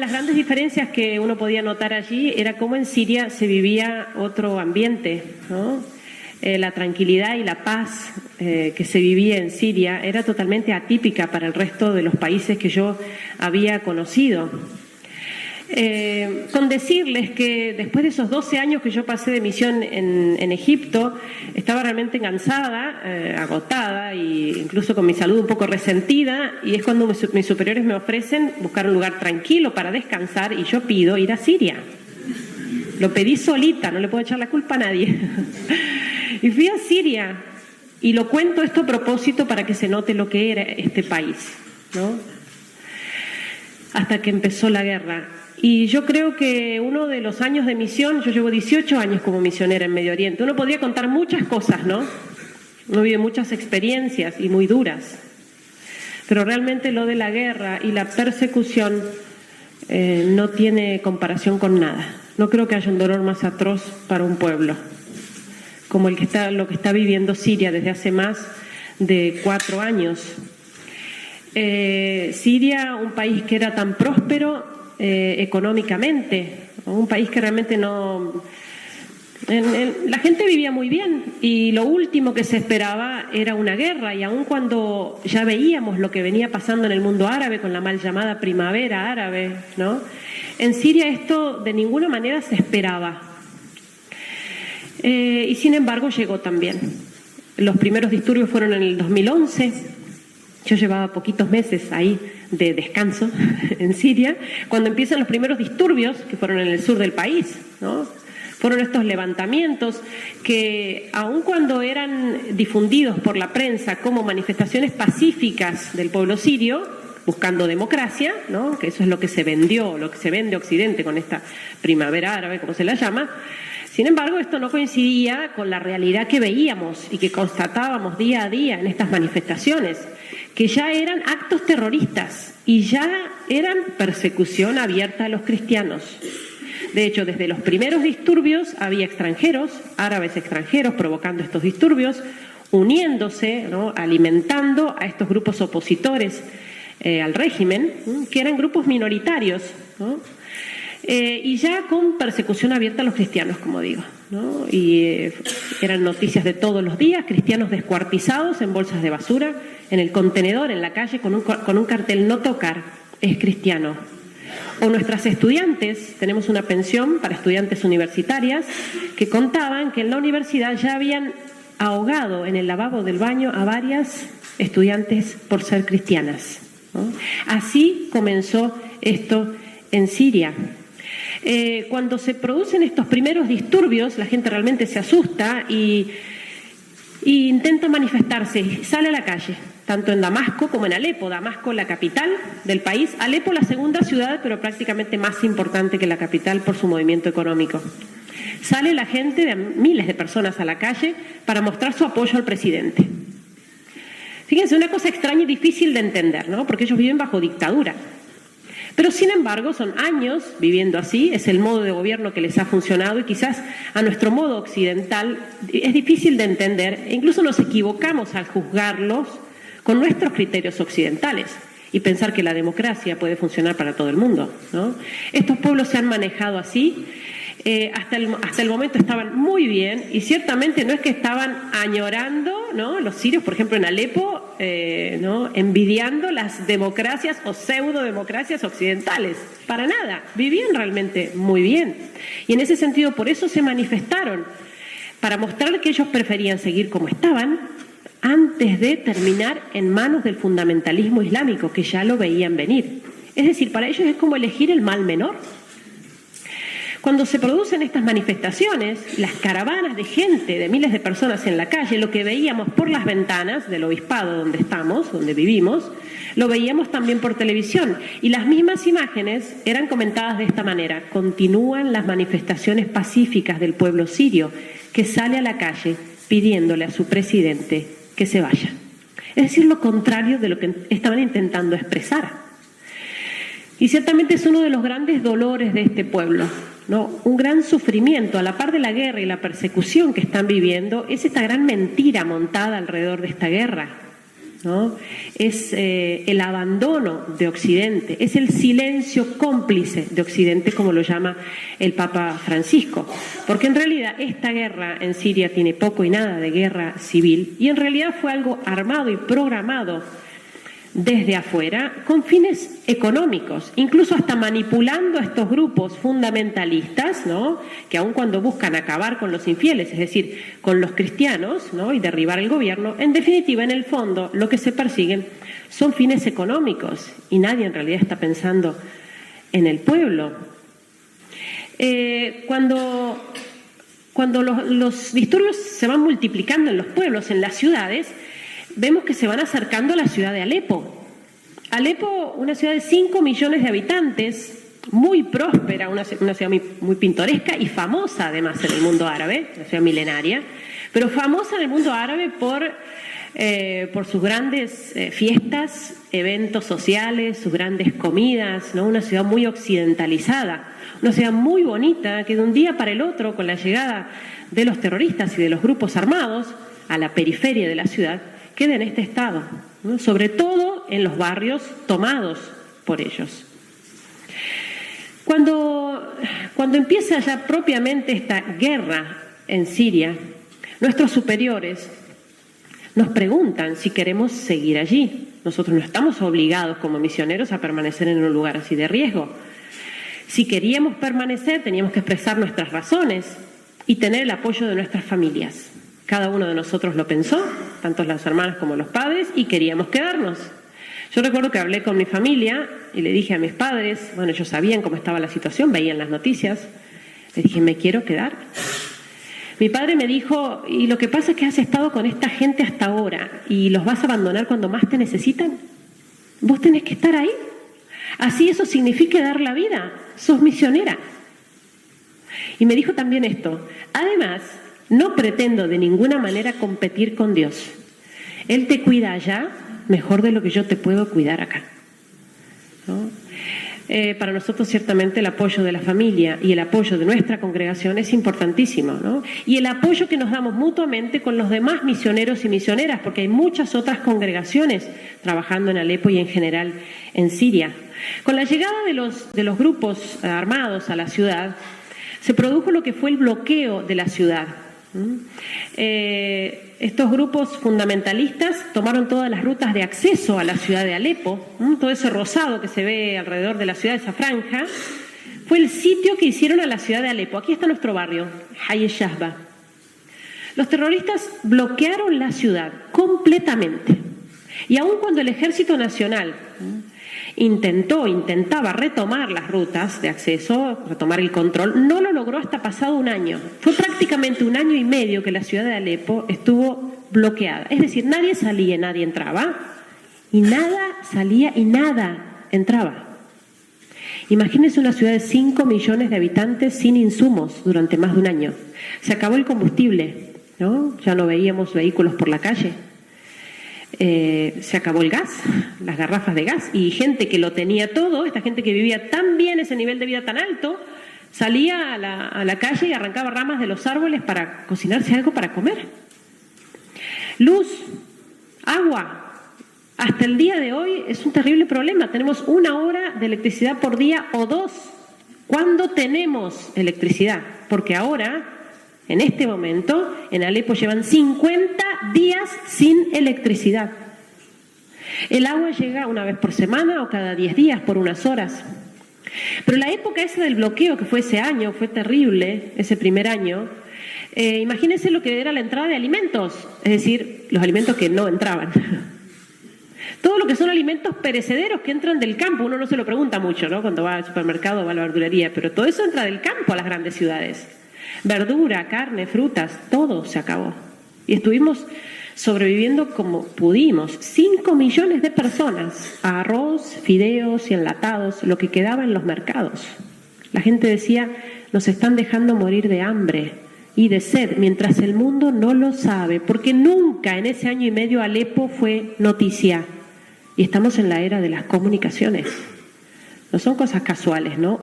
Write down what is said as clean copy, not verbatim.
las grandes diferencias que uno podía notar allí era cómo en Siria se vivía otro ambiente, ¿no? La tranquilidad y la paz que se vivía en Siria era totalmente atípica para el resto de los países que yo había conocido. Con decirles que después de esos 12 años que yo pasé de misión en Egipto, estaba realmente cansada, agotada e incluso con mi salud un poco resentida, y es cuando mis superiores me ofrecen buscar un lugar tranquilo para descansar y yo pido ir a Siria. Lo pedí solita, no le puedo echar la culpa a nadie. Y fui a Siria y lo cuento esto a propósito para que se note lo que era este país, ¿no? Hasta que empezó la guerra. Y yo creo que uno de los años de misión, yo llevo 18 años como misionera en Medio Oriente, uno podría contar muchas cosas, ¿no? Uno vive muchas experiencias y muy duras, pero realmente lo de la guerra y la persecución no tiene comparación con nada. No creo que haya un dolor más atroz para un pueblo como lo que está viviendo Siria desde hace más de 4 años. Siria, un país que era tan próspero económicamente, un país que realmente no... la gente vivía muy bien y lo último que se esperaba era una guerra, y aun cuando ya veíamos lo que venía pasando en el mundo árabe con la mal llamada primavera árabe, ¿no? En Siria esto de ninguna manera se esperaba. Y sin embargo llegó también. Los primeros disturbios fueron en el 2011. Yo llevaba poquitos meses ahí de descanso en Siria, cuando empiezan los primeros disturbios, que fueron en el sur del país, ¿no? Fueron estos levantamientos que, aun cuando eran difundidos por la prensa como manifestaciones pacíficas del pueblo sirio, buscando democracia, ¿no? Que eso es lo que se vendió, lo que se vende Occidente con esta primavera árabe, como se la llama. Sin embargo, esto no coincidía con la realidad que veíamos y que constatábamos día a día en estas manifestaciones, que ya eran actos terroristas y ya eran persecución abierta a los cristianos. De hecho, desde los primeros disturbios había extranjeros, árabes extranjeros, provocando estos disturbios, uniéndose, ¿no? Alimentando a estos grupos opositores al régimen, que eran grupos minoritarios, ¿no? Y ya con persecución abierta a los cristianos, como digo, ¿no? Y eran noticias de todos los días: cristianos descuartizados en bolsas de basura, en el contenedor, en la calle, con un cartel: no tocar, es cristiano. O nuestras estudiantes, tenemos una pensión para estudiantes universitarias, que contaban que en la universidad ya habían ahogado en el lavabo del baño a varias estudiantes por ser cristianas, ¿no? Así comenzó esto en Siria. Cuando se producen estos primeros disturbios, la gente realmente se asusta y intenta manifestarse, sale a la calle, tanto en Damasco como en Alepo. Damasco, la capital del país; Alepo, la segunda ciudad, pero prácticamente más importante que la capital por su movimiento económico. Sale la gente, de miles de personas a la calle, para mostrar su apoyo al presidente. Fíjense, una cosa extraña y difícil de entender, ¿no? Porque ellos viven bajo dictadura. Pero sin embargo son años viviendo así, es el modo de gobierno que les ha funcionado, y quizás a nuestro modo occidental es difícil de entender, e incluso nos equivocamos al juzgarlos con nuestros criterios occidentales y pensar que la democracia puede funcionar para todo el mundo, ¿no? Estos pueblos se han manejado así. Hasta el momento estaban muy bien, y ciertamente no es que estaban añorando, ¿no? Los sirios, por ejemplo, en Alepo, ¿no? Envidiando las democracias o pseudo-democracias occidentales. Para nada, vivían realmente muy bien. Y en ese sentido, por eso se manifestaron, para mostrar que ellos preferían seguir como estaban antes de terminar en manos del fundamentalismo islámico, que ya lo veían venir. Es decir, para ellos es como elegir el mal menor. Cuando se producen estas manifestaciones, las caravanas de gente, de miles de personas en la calle, lo que veíamos por las ventanas del obispado donde estamos, donde vivimos, lo veíamos también por televisión. Y las mismas imágenes eran comentadas de esta manera: continúan las manifestaciones pacíficas del pueblo sirio, que sale a la calle pidiéndole a su presidente que se vaya. Es decir, lo contrario de lo que estaban intentando expresar. Y ciertamente es uno de los grandes dolores de este pueblo, ¿no? Un gran sufrimiento, a la par de la guerra y la persecución que están viviendo, es esta gran mentira montada alrededor de esta guerra. ¿no? Es el abandono de Occidente, es el silencio cómplice de Occidente, como lo llama el Papa Francisco. Porque en realidad esta guerra en Siria tiene poco y nada de guerra civil, y en realidad fue algo armado y programado desde afuera con fines económicos, incluso hasta manipulando a estos grupos fundamentalistas, ¿no? Que aun cuando buscan acabar con los infieles, es decir, con los cristianos, ¿no? Y derribar el gobierno, en definitiva, en el fondo, lo que se persiguen son fines económicos y nadie en realidad está pensando en el pueblo. Cuando los disturbios se van multiplicando en los pueblos, en las ciudades, vemos que se van acercando a la ciudad de Alepo. Alepo, una ciudad de 5 millones de habitantes, muy próspera, una ciudad muy pintoresca y famosa además en el mundo árabe, una ciudad milenaria, pero famosa en el mundo árabe por sus grandes fiestas, eventos sociales, sus grandes comidas, ¿no? Una ciudad muy occidentalizada, una ciudad muy bonita que de un día para el otro, con la llegada de los terroristas y de los grupos armados a la periferia de la ciudad, queda en este estado, ¿no? Sobre todo en los barrios tomados por ellos. Cuando empieza ya propiamente esta guerra en Siria, nuestros superiores nos preguntan si queremos seguir allí. Nosotros no estamos obligados como misioneros a permanecer en un lugar así de riesgo. Si queríamos permanecer, teníamos que expresar nuestras razones y tener el apoyo de nuestras familias. Cada uno de nosotros lo pensó, tanto las hermanas como los padres, y queríamos quedarnos. Yo recuerdo que hablé con mi familia y le dije a mis padres, bueno, ellos sabían cómo estaba la situación, veían las noticias, les dije, me quiero quedar. Mi padre me dijo, y lo que pasa es que has estado con esta gente hasta ahora y los vas a abandonar cuando más te necesitan. Vos tenés que estar ahí. Así eso significa dar la vida, sos misionera. Y me dijo también esto, además, no pretendo de ninguna manera competir con Dios. Él te cuida allá mejor de lo que yo te puedo cuidar acá, ¿no? Para nosotros ciertamente el apoyo de la familia y el apoyo de nuestra congregación es importantísimo, ¿no? Y el apoyo que nos damos mutuamente con los demás misioneros y misioneras, porque hay muchas otras congregaciones trabajando en Alepo y en general en Siria. Con la llegada de los grupos armados a la ciudad, se produjo lo que fue el bloqueo de la ciudad. Estos grupos fundamentalistas tomaron todas las rutas de acceso a la ciudad de Alepo, todo ese rosado que se ve alrededor de la ciudad, esa franja, fue el sitio que hicieron a la ciudad de Alepo. Aquí está nuestro barrio, Hay Shahba. Los terroristas bloquearon la ciudad completamente. Y aun cuando el Ejército Nacional intentaba retomar las rutas de acceso, retomar el control, no lo logró hasta pasado un año. Fue prácticamente 1 año y medio que la ciudad de Alepo estuvo bloqueada. Es decir, nadie salía y nadie entraba, y nada salía y nada entraba. Imagínense una ciudad de 5 millones de habitantes sin insumos durante más de 1 año. Se acabó el combustible, ¿no? Ya no veíamos vehículos por la calle. Se acabó el gas, las garrafas de gas, y gente que lo tenía todo, esta gente que vivía tan bien, ese nivel de vida tan alto, salía a la calle y arrancaba ramas de los árboles para cocinarse algo para comer. Luz, agua, hasta el día de hoy es un terrible problema. Tenemos 1 hora de electricidad por día o 2. ¿Cuándo tenemos electricidad? Porque ahora, en este momento, en Alepo llevan 50 días sin electricidad. El agua llega 1 vez por semana o cada 10 días por unas horas. Pero la época esa del bloqueo, que fue ese año, fue terrible, ese primer año. Imagínense lo que era la entrada de alimentos, es decir, los alimentos que no entraban. Todo lo que son alimentos perecederos que entran del campo, uno no se lo pregunta mucho, ¿no? Cuando va al supermercado o va a la verdulería, pero todo eso entra del campo a las grandes ciudades. Verdura, carne, frutas, todo se acabó. Y estuvimos sobreviviendo como pudimos. 5 millones de personas, a arroz, fideos y enlatados, lo que quedaba en los mercados. La gente decía, nos están dejando morir de hambre y de sed, mientras el mundo no lo sabe, porque nunca en ese año y medio Alepo fue noticia. Y estamos en la era de las comunicaciones. No son cosas casuales, ¿no?